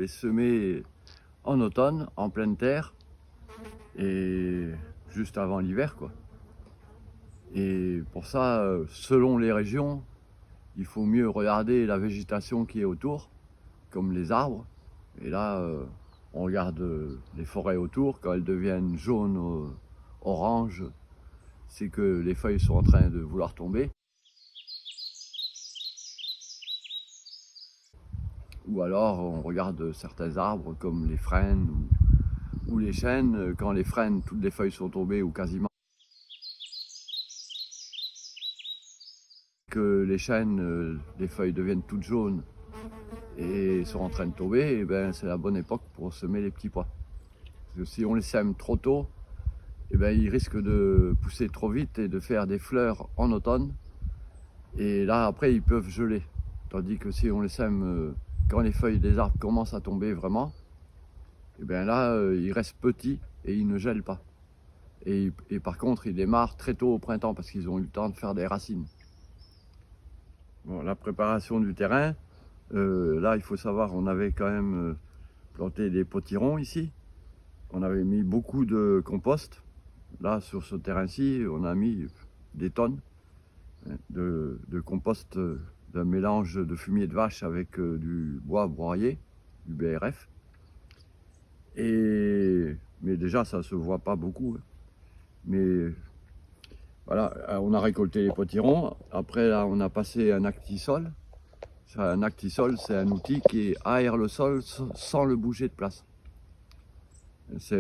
les semer en automne, en pleine terre, et juste avant l'hiver, quoi. Et pour ça, selon les régions, il faut mieux regarder la végétation qui est autour, comme les arbres. Et là, on regarde les forêts autour, quand elles deviennent jaunes, oranges, c'est que les feuilles sont en train de vouloir tomber. Ou alors on regarde certains arbres comme les frênes ou les chênes. Quand les frênes, toutes les feuilles sont tombées ou quasiment. Que les chênes, les feuilles deviennent toutes jaunes et sont en train de tomber, et ben c'est la bonne époque pour semer les petits pois. Parce que si on les sème trop tôt, et ben ils risquent de pousser trop vite et de faire des fleurs en automne. Et là après ils peuvent geler. Tandis que si on les sème quand les feuilles des arbres commencent à tomber vraiment, et bien là, ils restent petits et ils ne gèlent pas. Et par contre, ils démarrent très tôt au printemps parce qu'ils ont eu le temps de faire des racines. Bon, la préparation du terrain, là, il faut savoir, on avait quand même planté des potirons ici. On avait mis beaucoup de compost. Là, sur ce terrain-ci, on a mis des tonnes de compost, d'un mélange de fumier de vache avec du bois broyé, du BRF. Mais déjà, ça ne se voit pas beaucoup. Mais voilà, on a récolté les potirons. Après, là, on a passé un actisol. Un actisol, c'est un outil qui aère le sol sans le bouger de place.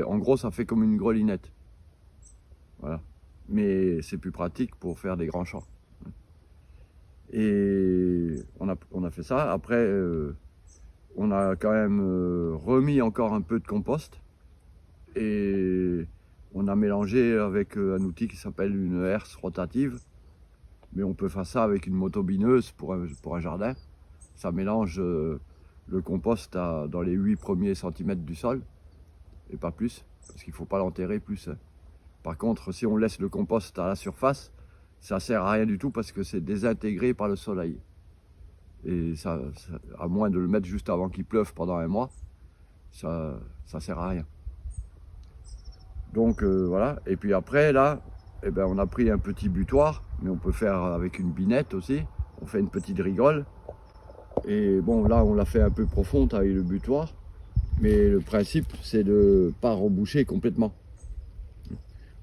En gros, ça fait comme une grelinette. Voilà. Mais c'est plus pratique pour faire des grands champs. Et on a fait ça. Après, on a quand même remis encore un peu de compost. Et on a mélangé avec un outil qui s'appelle une herse rotative. Mais on peut faire ça avec une motobineuse pour un jardin. Ça mélange le compost dans les 8 premiers centimètres du sol, et pas plus, parce qu'il ne faut pas l'enterrer plus. Par contre, si on laisse le compost à la surface, ça ne sert à rien du tout parce que c'est désintégré par le soleil. Et ça, à moins de le mettre juste avant qu'il pleuve pendant un mois, ça ne sert à rien. Donc voilà, et puis après là, eh ben, on a pris un petit butoir, mais on peut faire avec une binette aussi. On fait une petite rigole. Et bon, là on l'a fait un peu profonde avec le butoir, mais le principe c'est de ne pas reboucher complètement.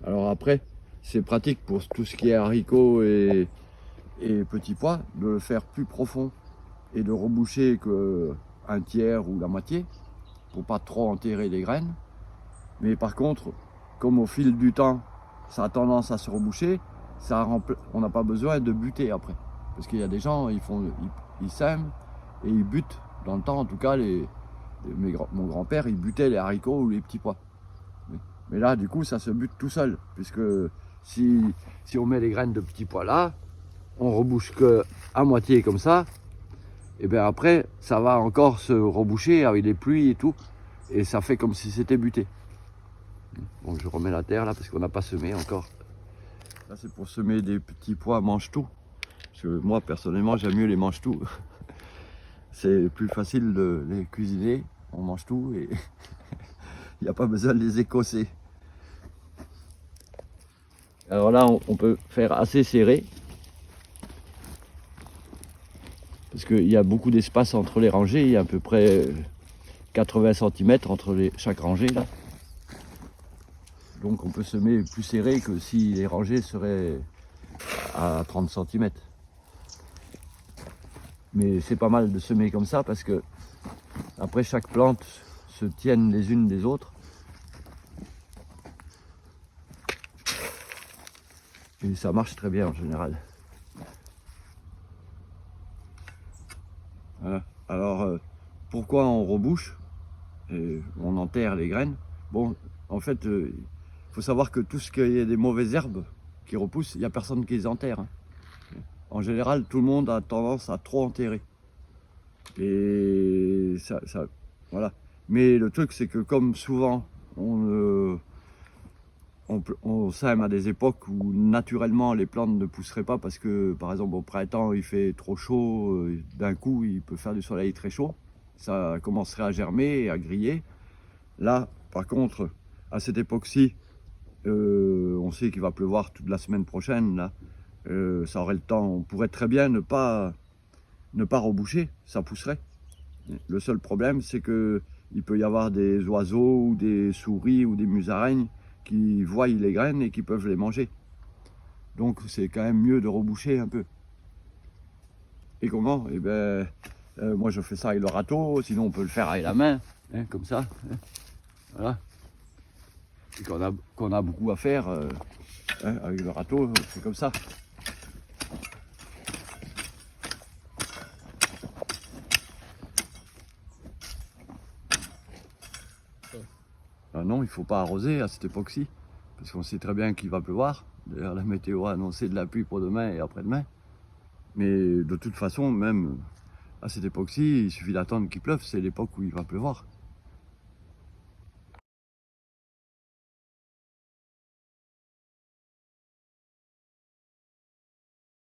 Alors après, c'est pratique pour tout ce qui est haricots et petits pois, de le faire plus profond et de reboucher qu'un tiers ou la moitié, pour pas trop enterrer les graines. Mais par contre, comme au fil du temps, ça a tendance à se reboucher, on n'a pas besoin de buter après. Parce qu'il y a des gens, ils sèment et ils butent. Dans le temps, en tout cas, mon grand-père, il butait les haricots ou les petits pois. Mais là, du coup, ça se bute tout seul. Puisque si on met les graines de petits pois là, on rebouche qu'à moitié comme ça. Et bien après, ça va encore se reboucher avec les pluies et tout. Et ça fait comme si c'était buté. Bon, je remets la terre là parce qu'on n'a pas semé encore. Là, c'est pour semer des petits pois mange-tout. Parce que moi, personnellement, j'aime mieux les mange-tout. C'est plus facile de les cuisiner. On mange tout et il n'y a pas besoin de les écosser. Alors là, on peut faire assez serré. Parce qu'il y a beaucoup d'espace entre les rangées. Il y a à peu près 80 cm entre chaque rangée là. Donc on peut semer plus serré que si les rangées seraient à 30 cm. Mais c'est pas mal de semer comme ça parce que après chaque plante se tiennent les unes des autres. Et ça marche très bien en général. Voilà. Alors pourquoi on rebouche et on enterre les graines? Bon, en fait, faut savoir que tout ce qui est des mauvaises herbes qui repoussent, il n'y a personne qui les enterre. Hein. En général, tout le monde a tendance à trop enterrer. Et ça voilà. Mais le truc, c'est que comme souvent, on sème à des époques où naturellement les plantes ne pousseraient pas parce que, par exemple, au printemps, il fait trop chaud, d'un coup, il peut faire du soleil très chaud. ça commencerait à germer et à griller. Là, par contre, à cette époque-ci, on sait qu'il va pleuvoir toute la semaine prochaine. Là, ça aurait le temps. On pourrait très bien ne pas reboucher, ça pousserait. Le seul problème, c'est que il peut y avoir des oiseaux ou des souris ou des musaraignes qui voient les graines et qui peuvent les manger. Donc c'est quand même mieux de reboucher un peu. Et comment? Eh ben, moi je fais ça avec le râteau, sinon on peut le faire avec la main, hein, comme ça. Hein. Voilà. Et qu'on a beaucoup à faire hein, avec le râteau, c'est comme ça. Ah non, il ne faut pas arroser à cette époque-ci, parce qu'on sait très bien qu'il va pleuvoir. D'ailleurs, la météo a annoncé de la pluie pour demain et après-demain. Mais de toute façon, même à cette époque-ci, il suffit d'attendre qu'il pleuve, c'est l'époque où il va pleuvoir.